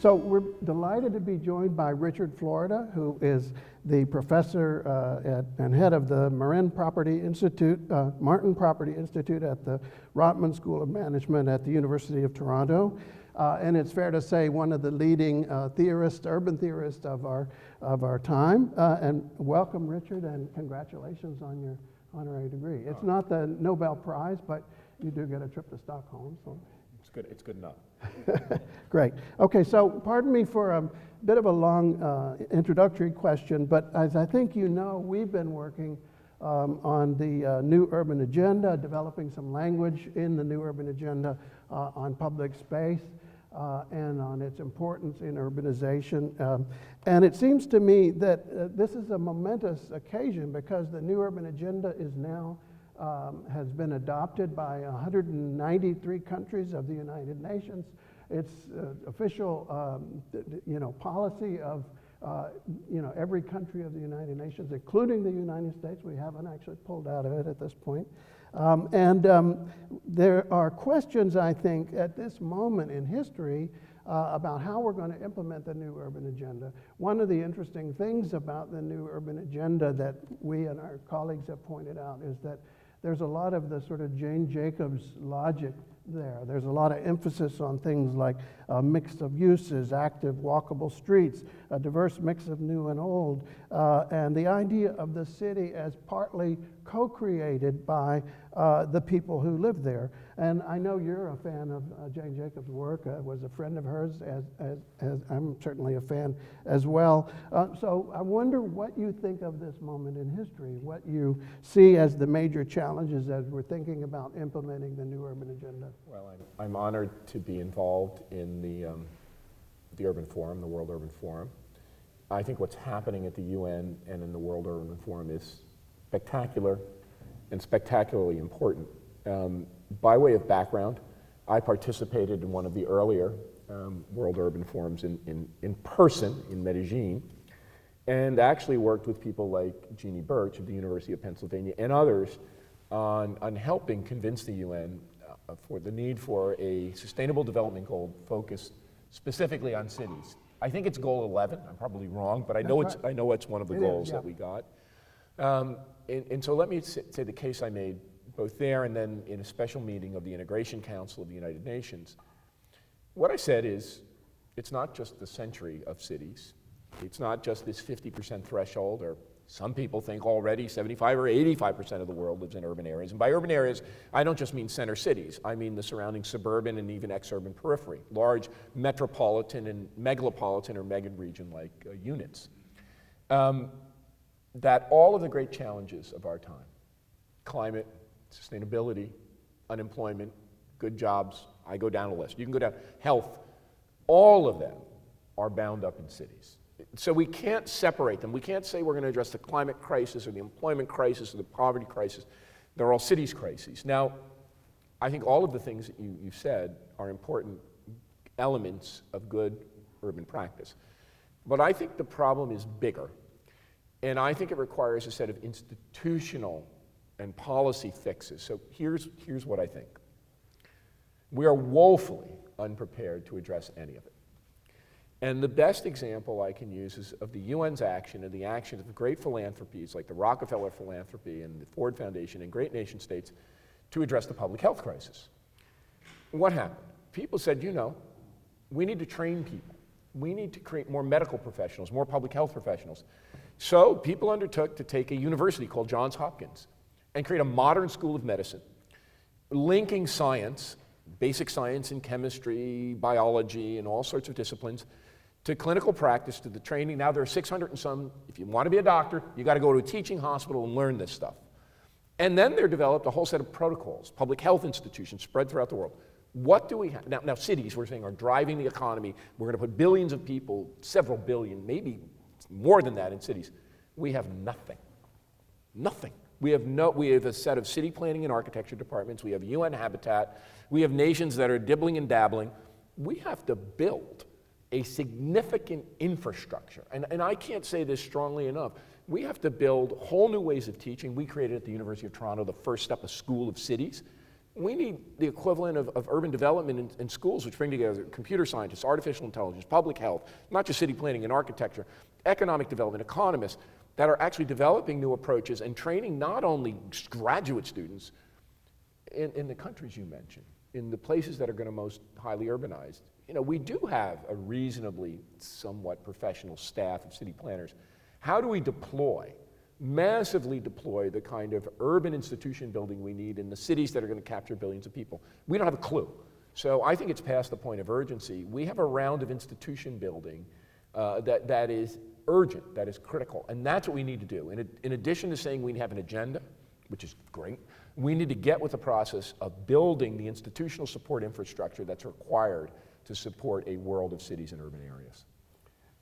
So we're delighted to be joined by Richard Florida, who is the professor and head of the Martin Property Institute at the Rotman School of Management at the University of Toronto. And it's fair to say one of the leading urban theorists of our time. And welcome, Richard, and congratulations on your honorary degree. It's not the Nobel Prize, but you do get a trip to Stockholm. So. It's good enough. Great. Okay, so pardon me for a bit of a long introductory question, but as I think you know, we've been working on the New Urban Agenda, developing some language in the New Urban Agenda on public space and on its importance in urbanization. And it seems to me that this is a momentous occasion because the New Urban Agenda is now has been adopted by 193 countries of the United Nations. It's official, policy of, every country of the United Nations, including the United States. We haven't actually pulled out of it at this point. There are questions, I think, at this moment in history about how we're going to implement the New Urban Agenda. One of the interesting things about the New Urban Agenda that we and our colleagues have pointed out is that there's a lot of the sort of Jane Jacobs logic there. There's a lot of emphasis on things like a mix of uses, active walkable streets, a diverse mix of new and old, and the idea of the city as partly co-created by the people who live there. And I know you're a fan of Jane Jacobs' work, was a friend of hers, as I'm certainly a fan as well. So I wonder what you think of this moment in history, what you see as the major challenges as we're thinking about implementing the New Urban Agenda. Well, I'm honored to be involved in the Urban Forum, the World Urban Forum. I think what's happening at the UN and in the World Urban Forum is spectacular and spectacularly important. By way of background, I participated in one of the earlier World Urban Forums in person in Medellin, and actually worked with people like Jeannie Birch of the University of Pennsylvania and others on helping convince the UN for the need for a sustainable development goal focused specifically on cities. I think it's goal 11. I'm probably wrong, but I know it's one of the goals that we got. And so let me say the case I made both there and then in a special meeting of the Integration Council of the United Nations. What I said is, it's not just the century of cities. It's not just this 50% threshold, or some people think already 75 or 85% of the world lives in urban areas. And by urban areas, I don't just mean center cities. I mean the surrounding suburban and even exurban periphery, large metropolitan and megalopolitan or mega-region-like units. That all of the great challenges of our time, climate, sustainability, unemployment, good jobs, I go down a list. You can go down, health, all of them are bound up in cities. So we can't separate them. We can't say we're going to address the climate crisis or the employment crisis or the poverty crisis. They're all cities crises. Now, I think all of the things that you said are important elements of good urban practice. But I think the problem is bigger. And I think it requires a set of institutional and policy fixes. So here's what I think. We are woefully unprepared to address any of it. And the best example I can use is of the UN's action and the action of great philanthropies like the Rockefeller Philanthropy and the Ford Foundation and great nation states to address the public health crisis. What happened? People said, we need to train people. We need to create more medical professionals, more public health professionals. So people undertook to take a university called Johns Hopkins and create a modern school of medicine, linking science, basic science in chemistry, biology, and all sorts of disciplines, to clinical practice, to the training. Now there are 600 and some. If you want to be a doctor, you got to go to a teaching hospital and learn this stuff. And then they're developed a whole set of protocols, public health institutions spread throughout the world. What do we have? Now cities, we're saying, are driving the economy. We're going to put billions of people, several billion, maybe more than that in cities. We have nothing. Nothing. We have a set of city planning and architecture departments. We have UN habitat. We have nations that are dibbling and dabbling. We have to build a significant infrastructure. And I can't say this strongly enough. We have to build whole new ways of teaching. We created at the University of Toronto the first step, a school of cities, We need the equivalent of urban development in schools, which bring together computer scientists, artificial intelligence, public health, not just city planning and architecture, economic development, economists that are actually developing new approaches and training not only graduate students in the countries you mentioned, in the places that are going to most highly urbanize. You know, we do have a reasonably, somewhat professional staff of city planners. How do we massively deploy the kind of urban institution building we need in the cities that are going to capture billions of people? We don't have a clue. So I think it's past the point of urgency. We have a round of institution building that is urgent, that is critical, and that's what we need to do. In addition to saying we have an agenda, which is great, we need to get with the process of building the institutional support infrastructure that's required to support a world of cities and urban areas.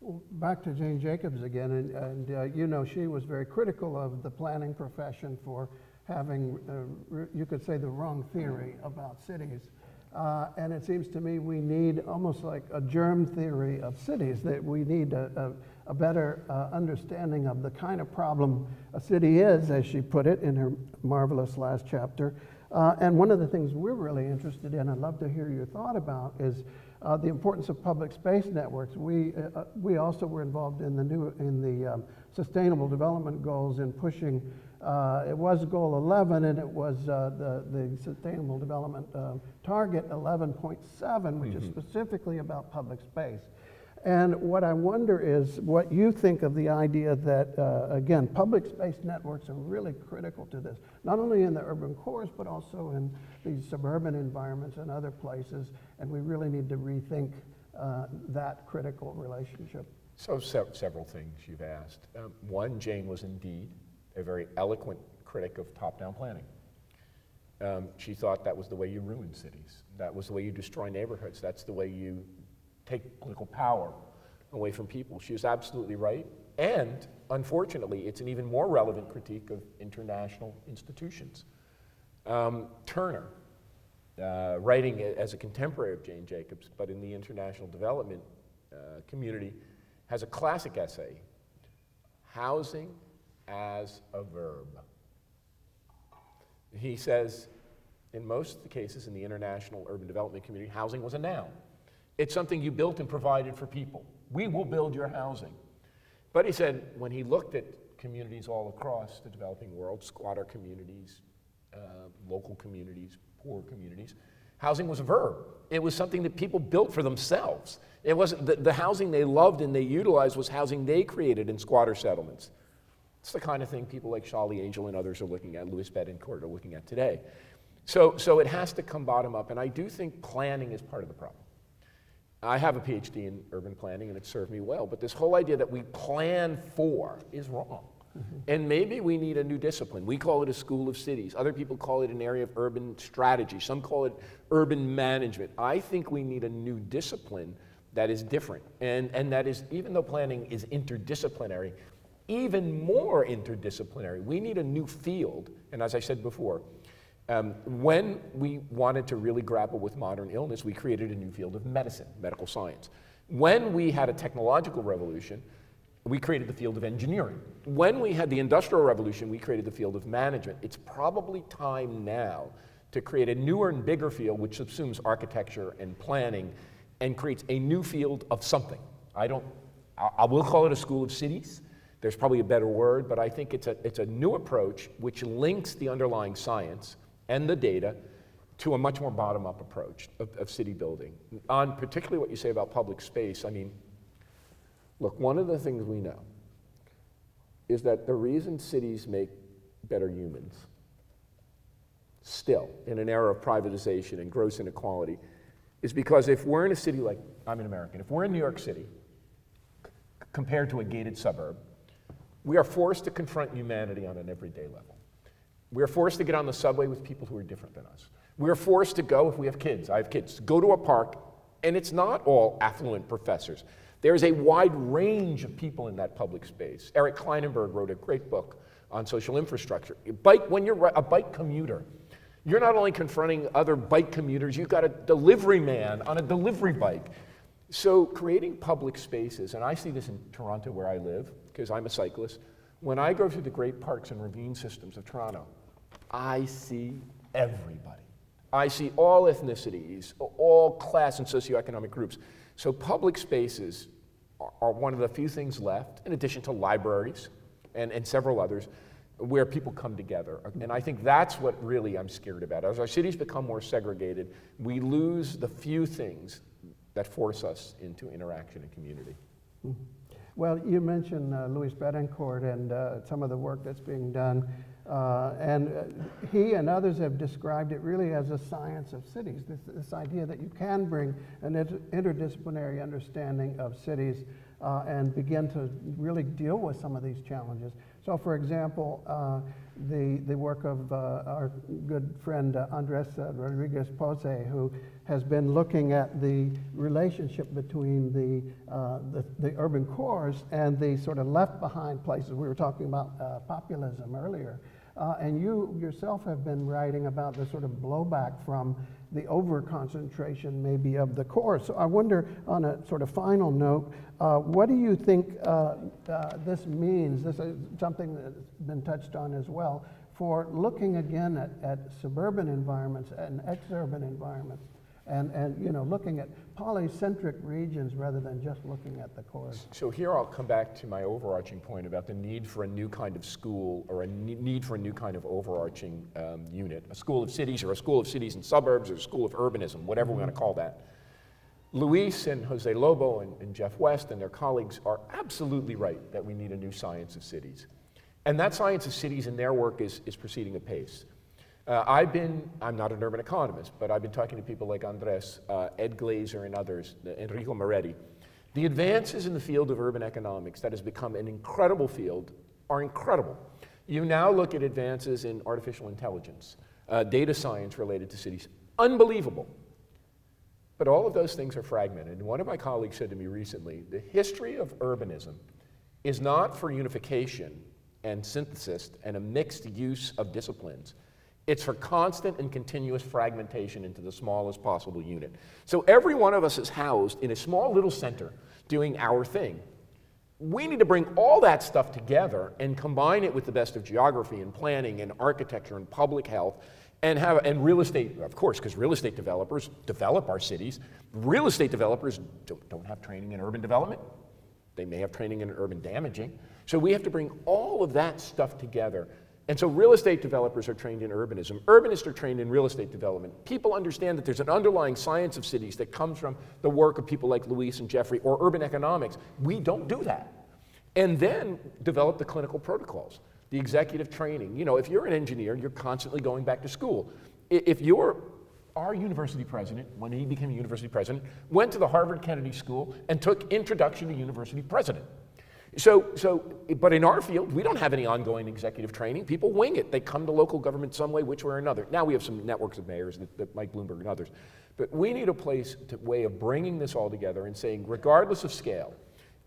Well, back to Jane Jacobs again, and you know, she was very critical of the planning profession for having, you could say, the wrong theory about cities. And it seems to me we need almost like a germ theory of cities, that we need a better understanding of the kind of problem a city is, as she put it in her marvelous last chapter. And one of the things we're really interested in, I'd love to hear your thought about, is the importance of public space networks. We also were involved in the Sustainable Development Goals in pushing. It was Goal 11, and it was the Sustainable Development Target 11.7, which is specifically about public space. And what I wonder is what you think of the idea that, again, public space networks are really critical to this, not only in the urban cores, but also in these suburban environments and other places, and we really need to rethink that critical relationship. So several things you've asked. One, Jane was indeed a very eloquent critic of top-down planning. She thought that was the way you ruin cities. That was the way you destroy neighborhoods. That's the way you take political power away from people. She was absolutely right. And unfortunately, it's an even more relevant critique of international institutions. Turner, writing as a contemporary of Jane Jacobs, but in the international development community, has a classic essay, Housing as a Verb. He says, in most of the cases in the international urban development community, housing was a noun. It's something you built and provided for people. We will build your housing. But he said, when he looked at communities all across the developing world, squatter communities, local communities, poor communities, housing was a verb. It was something that people built for themselves. It wasn't the housing they loved and they utilized was housing they created in squatter settlements. It's the kind of thing people like Charlie Angel and others are looking at, Louis Betancourt are looking at today. So it has to come bottom up, and I do think planning is part of the problem. I have a PhD in urban planning, and it served me well, but this whole idea that we plan for is wrong. Mm-hmm. And maybe we need a new discipline. We call it a school of cities. Other people call it an area of urban strategy. Some call it urban management. I think we need a new discipline that is different, and that is, even though planning is interdisciplinary, even more interdisciplinary. We need a new field, and as I said before, when we wanted to really grapple with modern illness, we created a new field of medicine, medical science. When we had a technological revolution, we created the field of engineering. When we had the industrial revolution, we created the field of management. It's probably time now to create a newer and bigger field which subsumes architecture and planning and creates a new field of something. I will call it a school of cities. There's probably a better word, but I think it's a new approach which links the underlying science and the data to a much more bottom-up approach of city building. On particularly what you say about public space, I mean, look, one of the things we know is that the reason cities make better humans, still, in an era of privatization and gross inequality, is because if we're in a city like, I'm an American, if we're in New York City, compared to a gated suburb, we are forced to confront humanity on an everyday level. We are forced to get on the subway with people who are different than us. We are forced to go, if we have kids, I have kids, go to a park, and it's not all affluent professors. There's a wide range of people in that public space. Eric Kleinenberg wrote a great book on social infrastructure. When you're a bike commuter, you're not only confronting other bike commuters, you've got a delivery man on a delivery bike. So creating public spaces, and I see this in Toronto where I live, because I'm a cyclist, when I go through the great parks and ravine systems of Toronto, I see everybody. I see all ethnicities, all class and socioeconomic groups. So public spaces are one of the few things left, in addition to libraries and several others, where people come together. And I think that's what really I'm scared about. As our cities become more segregated, we lose the few things that force us into interaction and community. Mm-hmm. Well, you mentioned Luis Betancourt and some of the work that's being done. He and others have described it really as a science of cities, this idea that you can bring an interdisciplinary understanding of cities and begin to really deal with some of these challenges. So, for example, the work of our good friend Andres Rodriguez Pose, who has been looking at the relationship between the urban cores and the sort of left behind places. We were talking about populism earlier. And you yourself have been writing about the sort of blowback from the over-concentration maybe of the core. So I wonder, on a sort of final note, what do you think this means? This is something that's been touched on as well, for looking again at suburban environments and exurban environments, and you know, looking at polycentric regions rather than just looking at the cores. So here I'll come back to my overarching point about the need for a new kind of school, or a need for a new kind of overarching unit, a school of cities, or a school of cities and suburbs, or a school of urbanism, whatever we want to call that. Luis and Jose Lobo and Jeff West and their colleagues are absolutely right that we need a new science of cities. And that science of cities in their work is proceeding apace. I'm not an urban economist, but I've been talking to people like Andres, Ed Glazer and others, Enrico Moretti. The advances in the field of urban economics that has become an incredible field are incredible. You now look at advances in artificial intelligence, data science related to cities, unbelievable. But all of those things are fragmented. And one of my colleagues said to me recently, the history of urbanism is not for unification and synthesis and a mixed use of disciplines. It's for constant and continuous fragmentation into the smallest possible unit. So every one of us is housed in a small little center doing our thing. We need to bring all that stuff together and combine it with the best of geography and planning and architecture and public health and real estate, of course, because real estate developers develop our cities. Real estate developers don't have training in urban development. They may have training in urban damaging. So we have to bring all of that stuff together. And so real estate developers are trained in urbanism. Urbanists are trained in real estate development. People understand that there's an underlying science of cities that comes from the work of people like Luis and Jeffrey or urban economics. We don't do that. And then develop the clinical protocols, the executive training. You know, if you're an engineer, you're constantly going back to school. If our university president, when he became a university president, went to the Harvard Kennedy School and took Introduction to University President. But in our field, we don't have any ongoing executive training. People wing it. They come to local government some way, which way or another. Now we have some networks of mayors, that Mike Bloomberg and others. But we need a way of bringing this all together and saying, regardless of scale,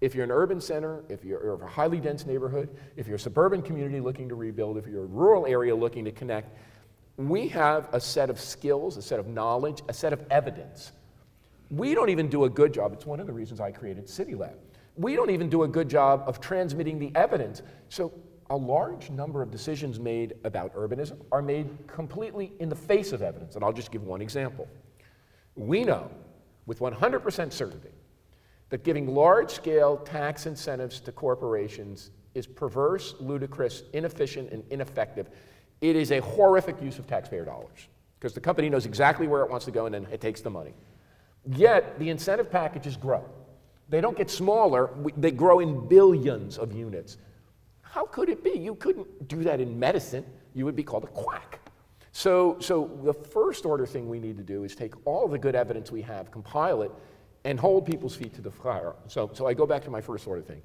if you're an urban center, if you're a highly dense neighborhood, if you're a suburban community looking to rebuild, if you're a rural area looking to connect, we have a set of skills, a set of knowledge, a set of evidence. We don't even do a good job. It's one of the reasons I created CityLab. We don't even do a good job of transmitting the evidence. So a large number of decisions made about urbanism are made completely in the face of evidence. And I'll just give one example. We know with 100% certainty that giving large-scale tax incentives to corporations is perverse, ludicrous, inefficient, and ineffective. It is a horrific use of taxpayer dollars because the company knows exactly where it wants to go and then it takes the money. Yet the incentive packages grow. They don't get smaller, they grow in billions of units. How could it be? You couldn't do that in medicine. You would be called a quack. So the first order thing we need to do is take all the good evidence we have, compile it, and hold people's feet to the fire. So I go back to my first order thing.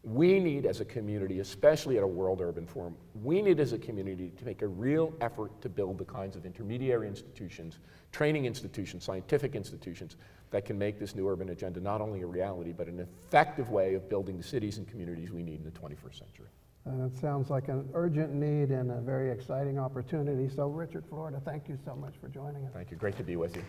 We need as a community, especially at a World Urban Forum, we need as a community to make a real effort to build the kinds of intermediary institutions, training institutions, scientific institutions that can make this new urban agenda not only a reality, but an effective way of building the cities and communities we need in the 21st century. That sounds like an urgent need and a very exciting opportunity. So Richard Florida, thank you so much for joining us. Thank you, great to be with you.